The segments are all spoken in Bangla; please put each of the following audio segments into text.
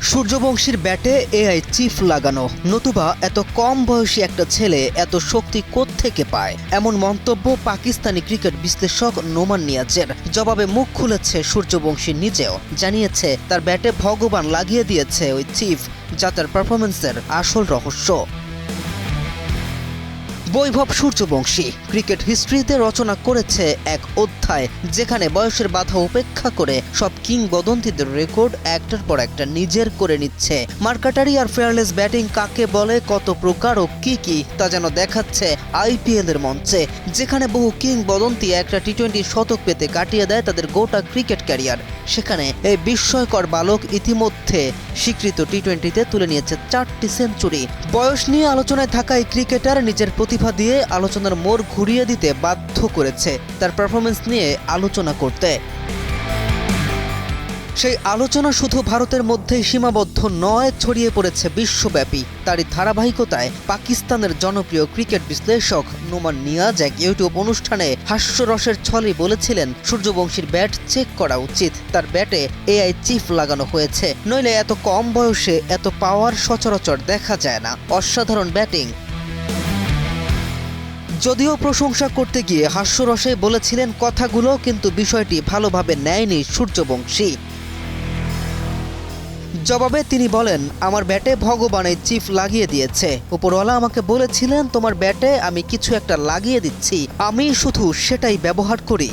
সূর্যবংশীর ব্যাটে এআই চিফ লাগানো, নতুবা এত কম বয়সী একটা ছেলে এত শক্তি কোত্থেকে পায়, এমন মন্তব্য পাকিস্তানি ক্রিকেট বিশ্লেষক নোমান নিয়াজের। জবাবে মুখ খুলেছে সূর্যবংশী নিজেও, জানিয়েছে তার ব্যাটে ভগবান লাগিয়ে দিয়েছে ওই চিফ, যা তার পারফরমেন্সের আসল রহস্য। বৈভব সূর্যবংশী ক্রিকেট হিস্ট্রিতে রচনা করেছে এক অধ্যায়, যেখানে বয়সের বাধা উপেক্ষা করে সব কিংবদন্তিদের রেকর্ড একটার পর একটা নিজের করে নিচ্ছে। মার্কাটারি আর ফেয়ারলেস ব্যাটিং কাকে বলে, কত প্রকার ও কি তা যেন দেখাচ্ছে আইপিএল এর মঞ্চে, যেখানে বহু কিংবদন্তি একটা টি-20 শতক পেতে কাটিয়ে দেয় তাদের গোটা ক্রিকেট ক্যারিয়ার। সেখানে এই বিস্ময়কর বালক ইতিমধ্যে স্বীকৃত টি-20তে তুলে নিয়েছে 4টি সেঞ্চুরি। বয়স নিয়ে আলোচনায় থাকা এই ক্রিকেটার নিজের প্রতিভা দিয়ে আলোচনার মোড় ঘুরিয়ে দিতে বাধ্য করেছে তার পারফরমেন্স নিয়ে আলোচনা করতে। সেই আলোচনা শুধু ভারতের মধ্যেই সীমাবদ্ধ নয়, ছড়িয়ে পড়েছে বিশ্বব্যাপী। তারই ধারাবাহিকতায় পাকিস্তানের জনপ্রিয় ক্রিকেট বিশ্লেষক নোমান নিয়াজ এক ইউটিউব অনুষ্ঠানে হাস্যরসের ছলে বলেছিলেন, সূর্যবংশীর ব্যাট চেক করা উচিত, তার ব্যাটে এআই চিফ লাগানো হয়েছে, নইলে এত কম বয়সে এত পাওয়ার সচরাচর দেখা যায় না। অসাধারণ ব্যাটিং। যদিও প্রশংসা করতে গিয়ে হাস্যরসে বলেছিলেন কথাগুলো, কিন্তু বিষয়টি ভালোভাবে নেয়নি সূর্যবংশী। জবাবে তিনি বলেন, আমার ব্যাটে ভগবান এই চিফ লাগিয়ে দিয়েছে, উপরওয়ালা আমাকে বলেছিলেন তোমার ব্যাটে আমি কিছু একটা লাগিয়ে দিচ্ছি, আমি শুধু সেটাই ব্যবহার করি।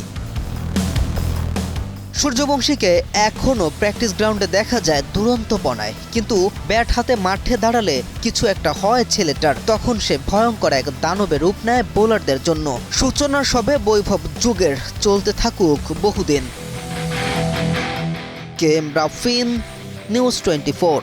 সূর্যবংশীকে এখনও প্র্যাকটিস গ্রাউন্ডে দেখা যায় দুরন্তপনায়, কিন্তু ব্যাট হাতে মাঠে দাঁড়ালে কিছু একটা হয় ছেলেটার, তখন সে ভয়ঙ্কর এক দানবের রূপ নেয় বোলারদের জন্য। সূচনার সবে বৈভব যুগের, চলতে থাকুক বহুদিন। K M Rafin, news 24।